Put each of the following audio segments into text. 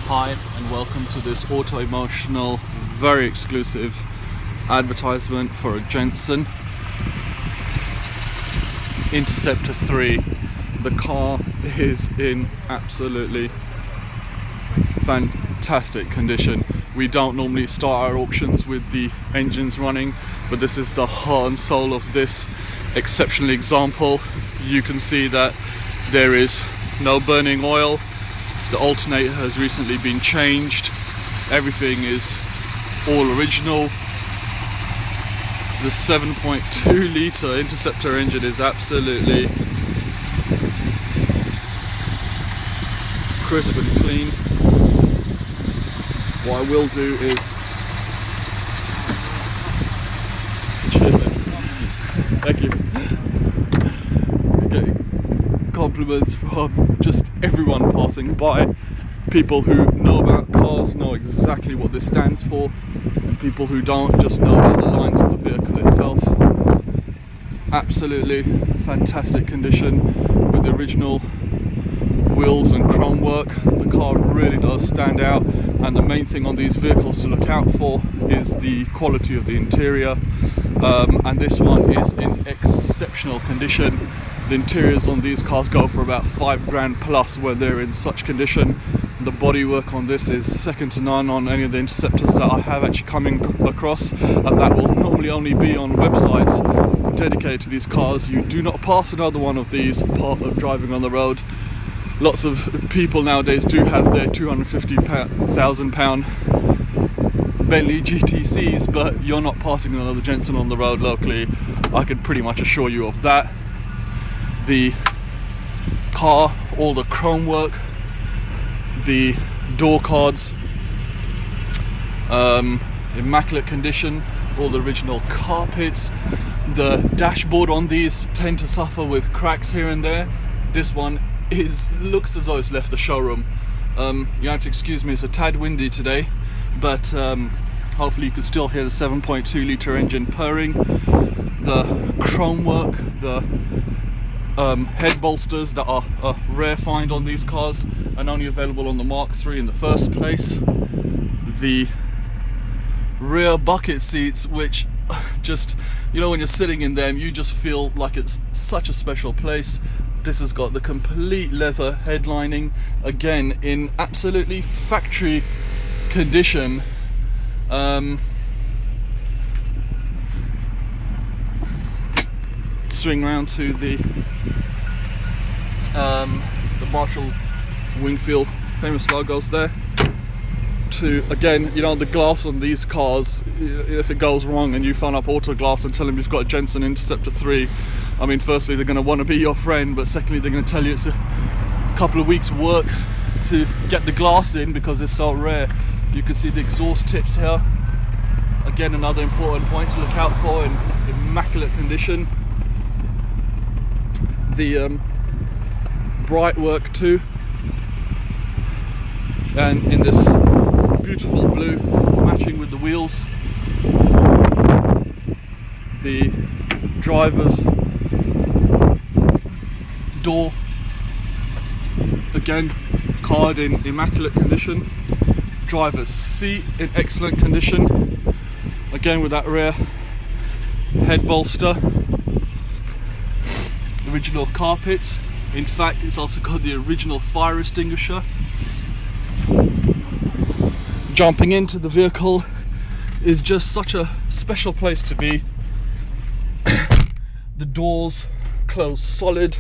Hi and welcome to this auto-emotional, very exclusive advertisement for a Jensen Interceptor 3. The car is in absolutely fantastic condition. We don't normally start our auctions with the engines running, but this is the heart and soul of this exceptional example. You can see that there is no burning oil. The alternator has recently been changed. Everything is all original. The 7.2 litre Interceptor engine is absolutely crisp and clean. What I will do is thank you. Getting compliments from just everyone passing by. People who know about cars know exactly what this stands for, and people who don't just know about the lines of the vehicle itself. Absolutely fantastic condition with the original wheels and chrome work. The car really does stand out, and the main thing on these vehicles to look out for is the quality of the interior, and this one is in exceptional condition. The interiors on these cars go for about £5,000 plus when they're in such condition. The bodywork on this is second to none on any of the Interceptors that I have actually coming across, and that will normally only be on websites dedicated to these cars. You do not pass another one of these part of driving on the road. Lots of people nowadays do have their £250,000 Bentley GTCs, but you're not passing another Jensen on the road locally. I can pretty much assure you of that. The car, all the chrome work, the door cards, immaculate condition, all the original carpets. The dashboard on these tend to suffer with cracks here and there. This one looks as though it's left the showroom. You have to excuse me, it's a tad windy today, but hopefully you can still hear the 7.2 litre engine purring. The chrome work, the head bolsters that are a rare find on these cars and only available on the Mark III in the first place. The rear bucket seats, which just, you know, when you're sitting in them you just feel like it's such a special place. This has got the complete leather headlining, again in absolutely factory condition. Swing round to the Marshall Wingfield famous logos there. To, again, you know, the glass on these cars, if it goes wrong and you phone up Auto Glass and tell them you've got a Jensen Interceptor 3, I mean, firstly they're going to want to be your friend, but secondly they're going to tell you it's a couple of weeks work to get the glass in because it's so rare. You can see the exhaust tips here, again another important point to look out for, in immaculate condition. The bright work too, and in this beautiful blue matching with the wheels. The driver's door, again card in immaculate condition. Driver's seat in excellent condition, again with that rear head bolster. Original carpets. In fact, it's also got the original fire extinguisher. Jumping into the vehicle is just such a special place to be. The doors close solid.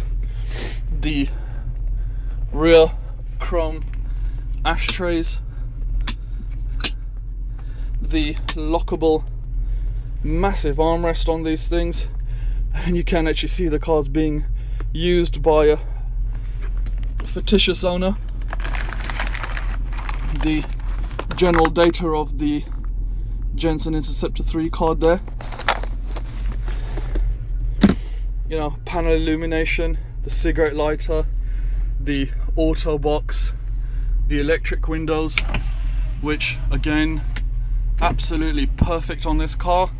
The rear chrome ashtrays. The lockable massive armrest on these things. And you can actually see the cars being used by a fictitious owner. The general data of the Jensen Interceptor 3 card there. You know, panel illumination, the cigarette lighter, the auto box, the electric windows, which again absolutely perfect on this car.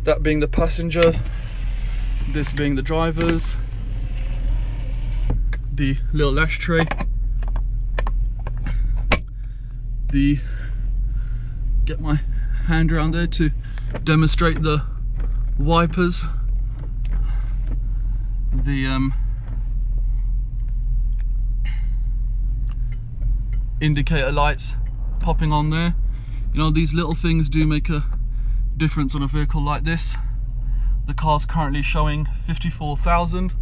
That being the passenger, this being the driver's. The little ashtray, get my hand around there to demonstrate the wipers, the indicator lights popping on there. You know, these little things do make a difference on a vehicle like this. The car's currently showing 54,000.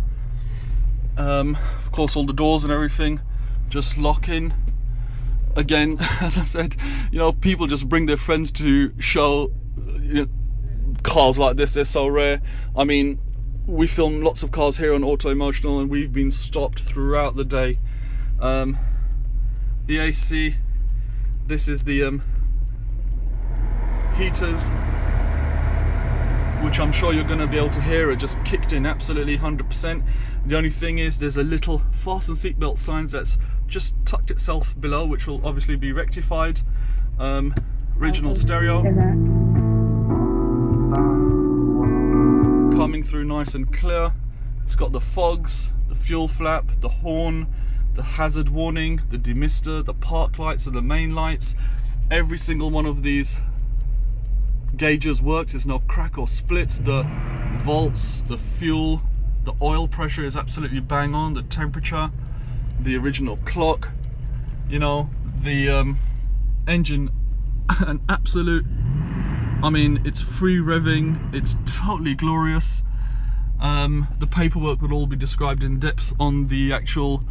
Of course, all the doors and everything just lock in. Again, as I said, you know, people just bring their friends to show, you know, cars like this. They're so rare. I mean, we film lots of cars here on Auto Emotional, and we've been stopped throughout the day. The AC, this is the heaters, which I'm sure you're going to be able to hear, are just kicked in absolutely 100%. The only thing is there's a little fasten seatbelt signs that's just tucked itself below, which will obviously be rectified. Original stereo coming through nice and clear. It's got the fogs, the fuel flap, the horn, the hazard warning, the demister, the park lights and the main lights. Every single one of these gauges works. There's no crack or splits. The volts, the fuel, the oil pressure is absolutely bang on. The temperature, the original clock, you know, the engine, an absolute, I mean, it's free revving, it's totally glorious. The paperwork would all be described in depth on the actual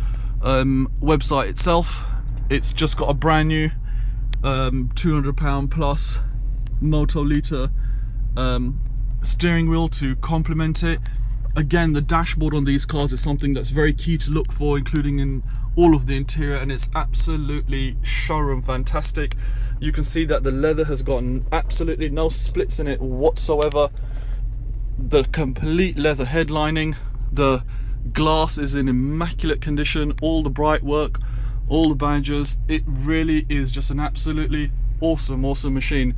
website itself. It's just got a brand new £200 plus Moto Litre steering wheel to complement it. Again, the dashboard on these cars is something that's very key to look for, including in all of the interior, and it's absolutely showroom fantastic. You can see that the leather has gotten absolutely no splits in it whatsoever. The complete leather headlining, the glass is in immaculate condition, all the bright work, all the badges. It really is just an absolutely awesome machine.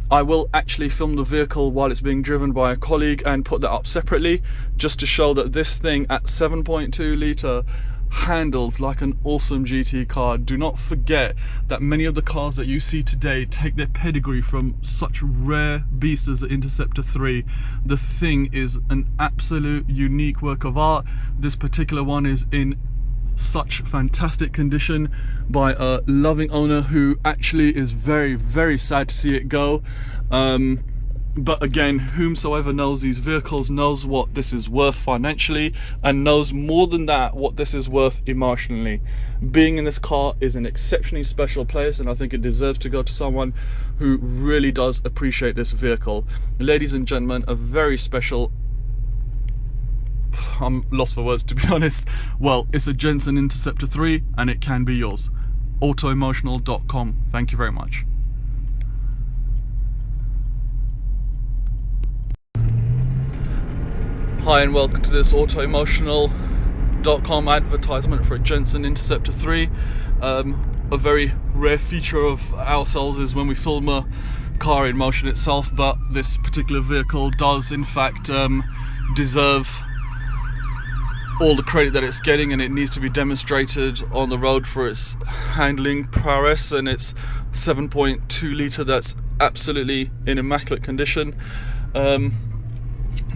I will actually film the vehicle while it's being driven by a colleague and put that up separately, just to show that this thing at 7.2 litre handles like an awesome GT car. Do not forget that many of the cars that you see today take their pedigree from such rare beasts as the Interceptor 3. The thing is an absolute unique work of art. This particular one is in such fantastic condition by a loving owner who actually is very sad to see it go. But again, whomsoever knows these vehicles knows what this is worth financially, and knows more than that what this is worth emotionally. Being in this car is an exceptionally special place, and I think it deserves to go to someone who really does appreciate this vehicle. Ladies and gentlemen, a very special, I'm lost for words to be honest. Well, it's a Jensen Interceptor 3 and it can be yours. autoemotional.com. Thank you very much. Hi and welcome to this autoemotional.com advertisement for a Jensen Interceptor 3. A very rare feature of ourselves is when we film a car in motion itself, but this particular vehicle does in fact deserve all the credit that it's getting, and it needs to be demonstrated on the road for its handling prowess and its 7.2 litre that's absolutely in immaculate condition.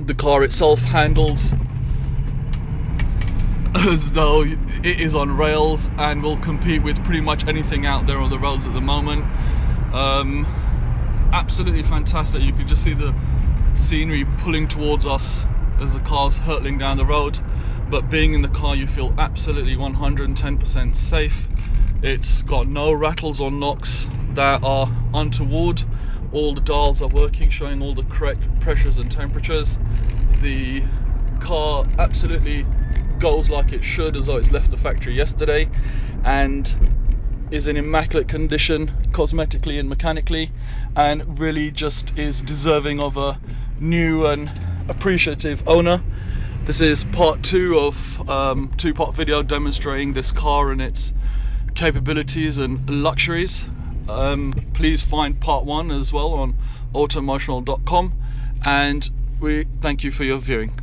The car itself handles as though it is on rails and will compete with pretty much anything out there on the roads at the moment. Absolutely fantastic. You can just see the scenery pulling towards us as the car's hurtling down the road, but being in the car you feel absolutely 110% safe. It's got no rattles or knocks that are untoward. All the dials are working, showing all the correct pressures and temperatures. The car absolutely goes like it should, as though it's left the factory yesterday, and is in immaculate condition cosmetically and mechanically, and really just is deserving of a new and appreciative owner. This is part 2 of two-part video demonstrating this car and its capabilities and luxuries. Please find part 1 as well on autoemotional.com, and we thank you for your viewing.